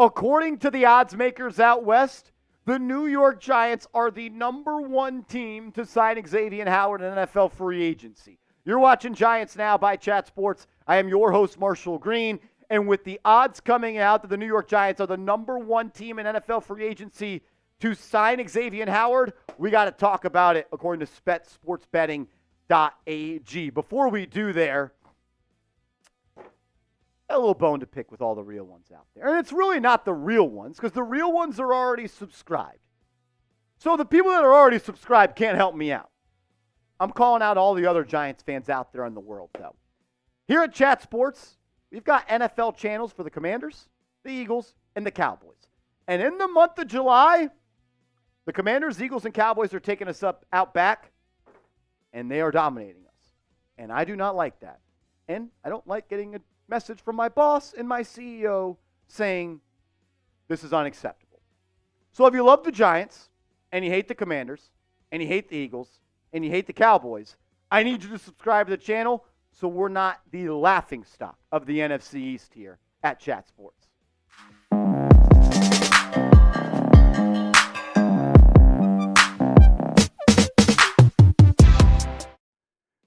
According to the odds makers out west, the New York Giants are the number one team to sign Xavien Howard in NFL free agency. You're watching Giants Now by Chat Sports. I am your host, Marshall Green. And with the odds coming out that the New York Giants are the number one team in NFL free agency to sign Xavien Howard, we got to talk about it according to sportsbetting.ag. Before we do there, a little bone to pick with all the real ones out there. And it's really not the real ones, because the real ones are already subscribed. So the people that are already subscribed can't help me out. I'm calling out all the other Giants fans out there in the world, though. Here at Chat Sports, we've got NFL channels for the Commanders, the Eagles, and the Cowboys. And in the month of July, the Commanders, Eagles, and Cowboys are taking us out back, and they are dominating us. And I do not like that. And I don't like getting a message from my boss and my CEO saying this is unacceptable. So if you love the Giants, and you hate the Commanders, and you hate the Eagles, and you hate the Cowboys, I need you to subscribe to the channel so we're not the laughingstock of the NFC East here at Chat Sports.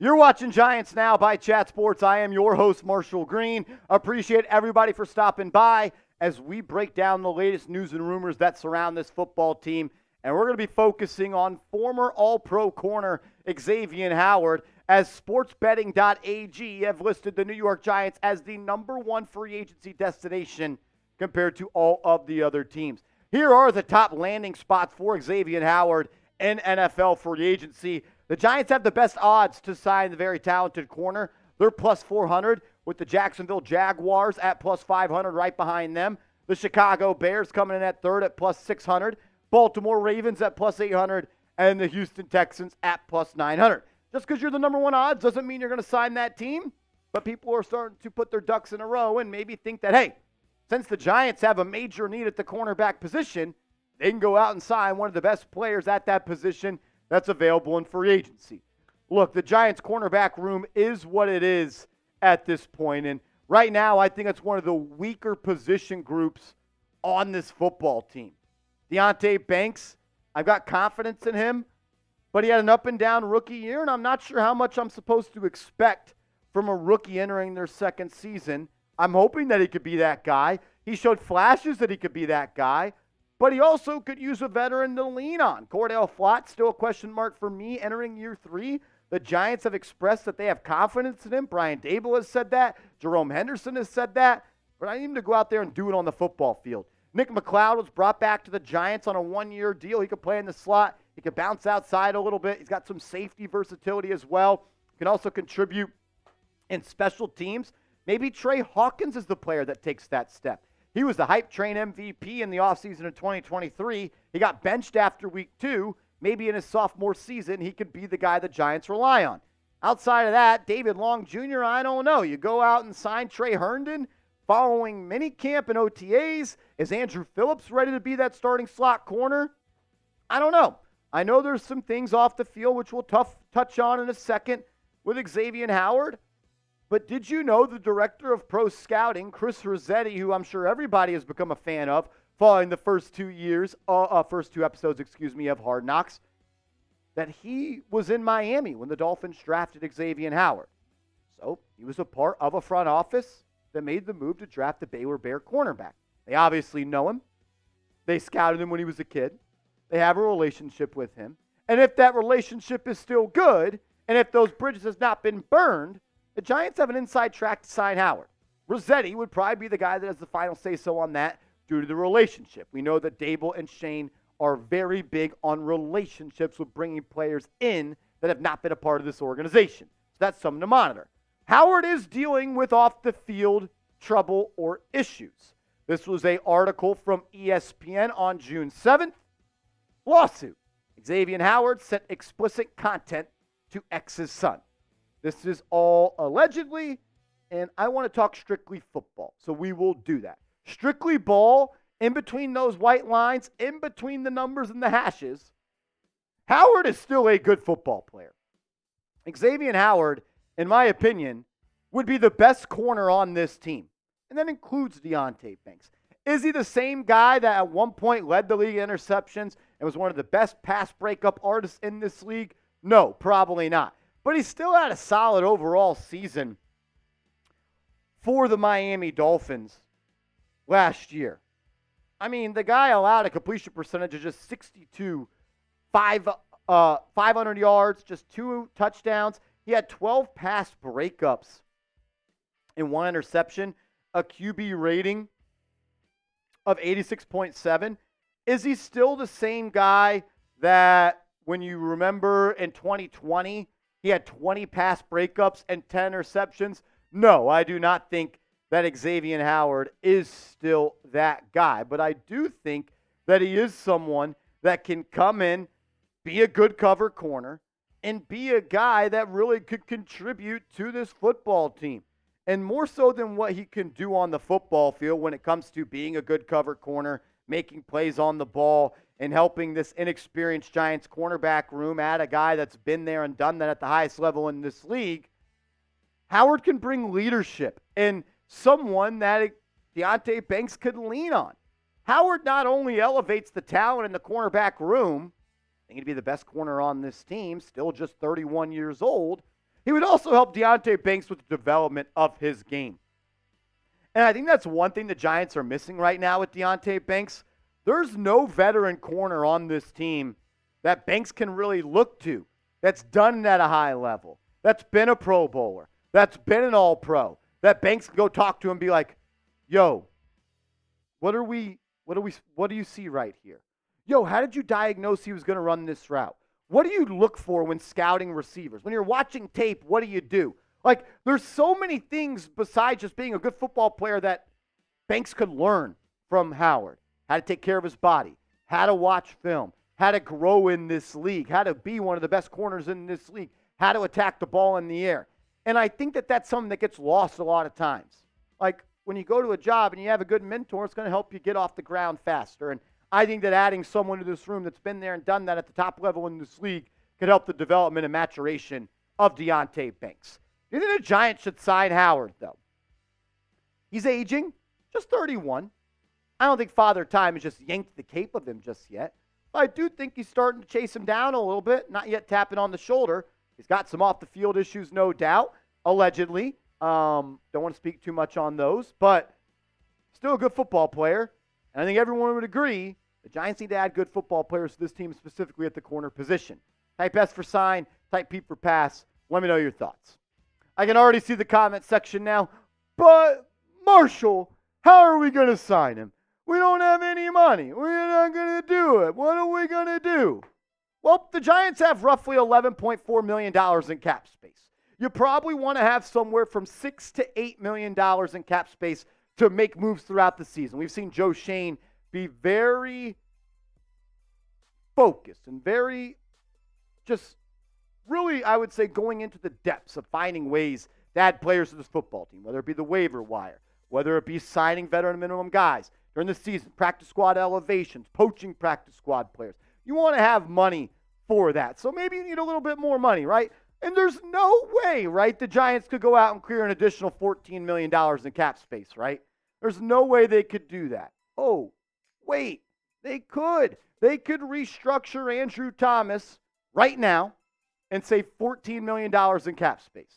You're watching Giants Now by Chat Sports. I am your host, Marshall Green. Appreciate everybody for stopping by as we break down the latest news and rumors that surround this football team. And we're going to be focusing on former All-Pro corner Xavien Howard, as sportsbetting.ag have listed the New York Giants as the number one free agency destination compared to all of the other teams. Here are the top landing spots for Xavien Howard in NFL free agency. The Giants have the best odds to sign the very talented corner. They're plus 400, with the Jacksonville Jaguars at plus 500 right behind them. The Chicago Bears coming in at third at plus 600. Baltimore Ravens at plus 800, and the Houston Texans at plus 900. Just because you're the number one odds doesn't mean you're going to sign that team, but people are starting to put their ducks in a row and maybe think that, hey, since the Giants have a major need at the cornerback position, they can go out and sign one of the best players at that position that's available in free agency. Look, the Giants' cornerback room is what it is at this point, and right now I think it's one of the weaker position groups on this football team. Deonte Banks, I've got confidence in him, but he had an up-and-down rookie year, and I'm not sure how much I'm supposed to expect from a rookie entering their second season. I'm hoping that he could be that guy. He showed flashes that he could be that guy, but he also could use a veteran to lean on. Cordell Flott, still a question mark for me entering year 3. The Giants have expressed that they have confidence in him. Brian Daboll has said that. Jerome Henderson has said that. But I need him to go out there and do it on the football field. Nick McLeod was brought back to the Giants on a one-year deal. He could play in the slot. He could bounce outside a little bit. He's got some safety versatility as well. Can also contribute in special teams. Maybe Trey Hawkins is the player that takes that step. He was the hype train MVP in the offseason of 2023. He got benched after week 2. Maybe in his sophomore season, he could be the guy the Giants rely on. Outside of that, David Long Jr., I don't know. You go out and sign Trey Herndon following minicamp and OTAs. Is Andrew Phillips ready to be that starting slot corner? I don't know. I know there's some things off the field which we'll touch on in a second with Xavien Howard. But did you know the director of pro scouting, Chris Rossetti, who I'm sure everybody has become a fan of following the first two episodes of Hard Knocks, that he was in Miami when the Dolphins drafted Xavien Howard. So he was a part of a front office that made the move to draft the Baylor Bear cornerback. They obviously know him. They scouted him when he was a kid. They have a relationship with him. And if that relationship is still good, and if those bridges have not been burned, the Giants have an inside track to sign Howard. Rossetti would probably be the guy that has the final say-so on that due to the relationship. We know that Daboll and Shane are very big on relationships with bringing players in that have not been a part of this organization. So that's something to monitor. Howard is dealing with off-the-field trouble or issues. This was an article from ESPN on June 7th. Lawsuit. Xavien Howard sent explicit content to ex's son. This is all allegedly, and I want to talk strictly football, so we will do that. Strictly ball, in between those white lines, in between the numbers and the hashes, Howard is still a good football player. Xavien Howard, in my opinion, would be the best corner on this team, and that includes Deonte Banks. Is he the same guy that at one point led the league in interceptions and was one of the best pass breakup artists in this league? No, probably not. But he still had a solid overall season for the Miami Dolphins last year. I mean, the guy allowed a completion percentage of just 62, 500 yards, just 2 touchdowns. He had 12 pass breakups and 1 interception, a QB rating of 86.7. Is he still the same guy that when you remember in 2020, he had 20 pass breakups and 10 interceptions? No, I do not think that Xavien Howard is still that guy. But I do think that he is someone that can come in, be a good cover corner, and be a guy that really could contribute to this football team. And more so than what he can do on the football field when it comes to being a good cover corner, making plays on the ball, and helping this inexperienced Giants cornerback room add a guy that's been there and done that at the highest level in this league, Howard can bring leadership and someone that Deonte Banks could lean on. Howard not only elevates the talent in the cornerback room, I think he'd be the best corner on this team, still just 31 years old, he would also help Deonte Banks with the development of his game. And I think that's one thing the Giants are missing right now with Deonte Banks. There's no veteran corner on this team that Banks can really look to that's done it at a high level, that's been a Pro Bowler, that's been an All-Pro, that Banks can go talk to and be like, yo, what do you see right here? Yo, how did you diagnose he was going to run this route? What do you look for when scouting receivers? When you're watching tape, what do? Like, there's so many things besides just being a good football player that Banks could learn from Howard. How to take care of his body, how to watch film, how to grow in this league, how to be one of the best corners in this league, how to attack the ball in the air. And I think that that's something that gets lost a lot of times. Like, when you go to a job and you have a good mentor, it's going to help you get off the ground faster. And I think that adding someone to this room that's been there and done that at the top level in this league could help the development and maturation of Deonte Banks. Do you think the Giants should sign Howard, though? He's aging, just 31. I don't think Father Time has just yanked the cape of him just yet. But I do think he's starting to chase him down a little bit, not yet tapping on the shoulder. He's got some off-the-field issues, no doubt, allegedly. Don't want to speak too much on those, but still a good football player. And I think everyone would agree the Giants need to add good football players to this team, specifically at the corner position. Type S for sign, type P for pass. Let me know your thoughts. I can already see the comment section now. But, Marshall, how are we going to sign him? We don't have any money. We're not going to do it. What are we going to do? Well, the Giants have roughly $11.4 million in cap space. You probably want to have somewhere from $6 to $8 million in cap space to make moves throughout the season. We've seen Joe Shane be very focused and very just really, I would say, going into the depths of finding ways to add players to this football team, whether it be the waiver wire, whether it be signing veteran minimum guys during the season, practice squad elevations, poaching practice squad players. You want to have money for that. So maybe you need a little bit more money, right? And there's no way, right, the Giants could go out and clear an additional $14 million in cap space, right? There's no way they could do that. Oh, wait, they could. They could restructure Andrew Thomas right now and save $14 million in cap space.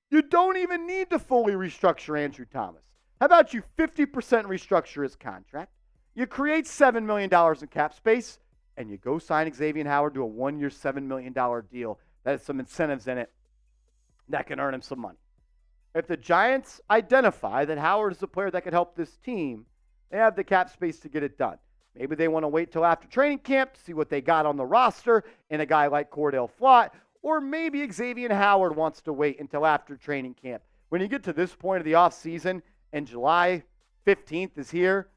You don't even need to fully restructure Andrew Thomas. How about you 50% restructure his contract? You create $7 million in cap space, and you go sign Xavien Howard to a one-year, $7 million deal that has some incentives in it that can earn him some money. If the Giants identify that Howard is a player that could help this team, they have the cap space to get it done. Maybe they want to wait till after training camp to see what they got on the roster in a guy like Cordell Flott, or maybe Xavien Howard wants to wait until after training camp. When you get to this point of the offseason and July 15th is here,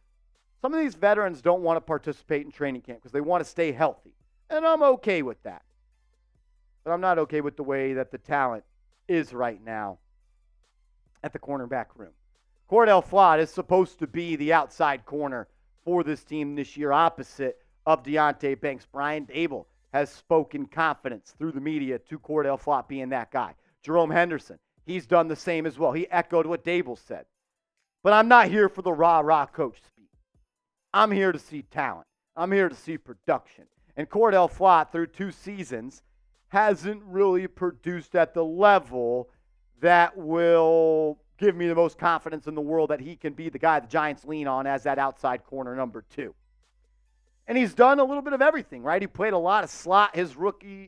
some of these veterans don't want to participate in training camp because they want to stay healthy. And I'm okay with that. But I'm not okay with the way that the talent is right now at the cornerback room. Cordell Flott is supposed to be the outside corner for this team this year, opposite of Deonte Banks. Brian Dable has spoken confidence through the media to Cordell Flott being that guy. Jerome Henderson, he's done the same as well. He echoed what Dable said. But I'm not here for the rah-rah coach I'm here to see talent. I'm here to see production. And Cordell Flott, through 2 seasons, hasn't really produced at the level that will give me the most confidence in the world that he can be the guy the Giants lean on as that outside corner number 2. And he's done a little bit of everything, right? He played a lot of slot a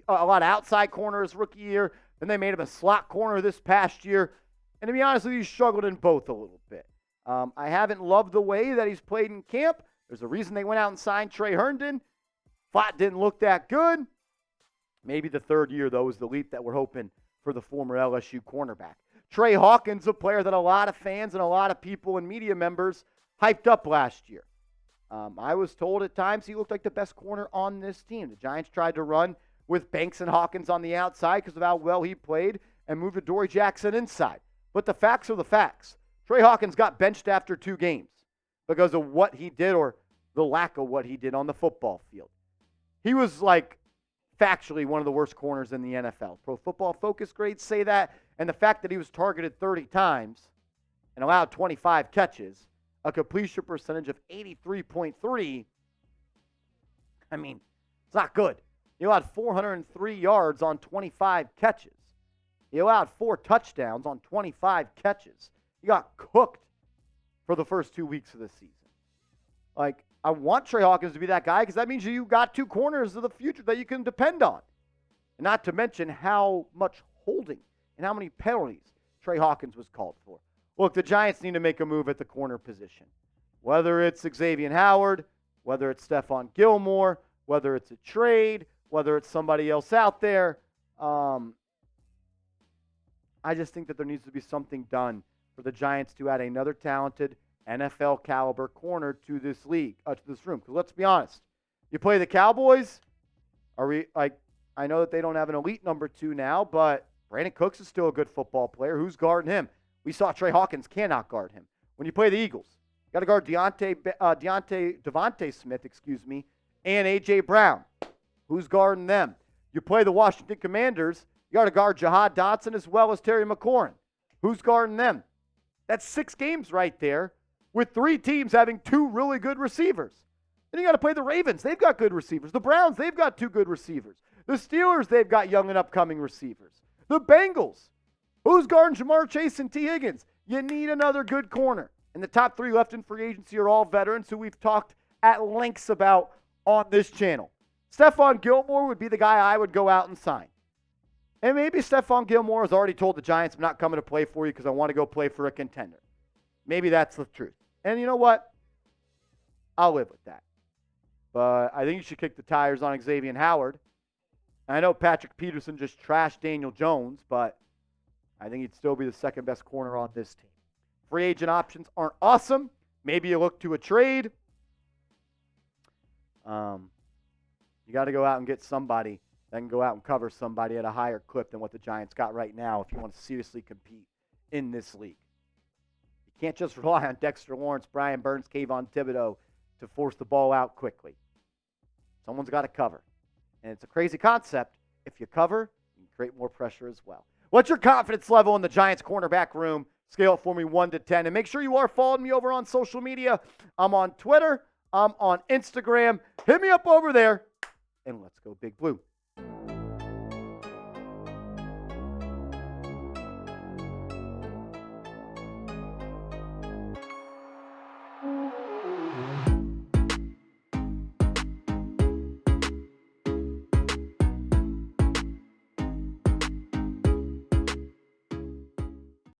lot of outside corner his rookie year. Then they made him a slot corner this past year. And to be honest with you, he's struggled in both a little bit. I haven't loved the way that he's played in camp. There's a reason they went out and signed Trey Herndon. Flott didn't look that good. Maybe the 3rd year, though, is the leap that we're hoping for the former LSU cornerback. Trey Hawkins, a player that a lot of fans and a lot of people and media members hyped up last year. I was told at times he looked like the best corner on this team. The Giants tried to run with Banks and Hawkins on the outside because of how well he played and moved Adoree Jackson inside. But the facts are the facts. Trey Hawkins got benched after 2 games because of what he did or the lack of what he did on the football field. He was factually one of the worst corners in the NFL. Pro Football Focus grades say that, and the fact that he was targeted 30 times and allowed 25 catches, a completion percentage of 83.3, it's not good. He allowed 403 yards on 25 catches. He allowed 4 touchdowns on 25 catches. He got cooked for the first 2 weeks of the season. I want Trey Hawkins to be that guy because that means you got 2 corners of the future that you can depend on. And not to mention how much holding and how many penalties Trey Hawkins was called for. Look, the Giants need to make a move at the corner position. Whether it's Xavien Howard, whether it's Stephon Gilmore, whether it's a trade, whether it's somebody else out there. I just think that there needs to be something done for the Giants to add another talented NFL caliber corner to this league, to this room. Because let's be honest, you play the Cowboys. I know that they don't have an elite number 2 now, but Brandon Cooks is still a good football player. Who's guarding him? We saw Trey Hawkins cannot guard him. When you play the Eagles, you got to guard Devontae Smith, and A.J. Brown. Who's guarding them? You play the Washington Commanders, you got to guard Jahad Dotson as well as Terry McLaurin. Who's guarding them? That's 6 games right there with 3 teams having 2 really good receivers. Then you got to play the Ravens. They've got good receivers. The Browns, they've got 2 good receivers. The Steelers, they've got young and upcoming receivers. The Bengals, who's guarding Jamar Chase and T. Higgins? You need another good corner. And the top 3 left in free agency are all veterans who we've talked at lengths about on this channel. Stephon Gilmore would be the guy I would go out and sign. And maybe Stephon Gilmore has already told the Giants, I'm not coming to play for you because I want to go play for a contender. Maybe that's the truth. And you know what? I'll live with that. But I think you should kick the tires on Xavien Howard. I know Patrick Peterson just trashed Daniel Jones, but I think he'd still be the second best corner on this team. Free agent options aren't awesome. Maybe you look to a trade. You got to go out and get somebody that can go out and cover somebody at a higher clip than what the Giants got right now if you want to seriously compete in this league. You can't just rely on Dexter Lawrence, Brian Burns, Kayvon Thibodeau to force the ball out quickly. Someone's got to cover. And it's a crazy concept. If you cover, you can create more pressure as well. What's your confidence level in the Giants cornerback room? Scale it for me 1 to 10. And make sure you are following me over on social media. I'm on Twitter. I'm on Instagram. Hit me up over there. And let's go Big Blue.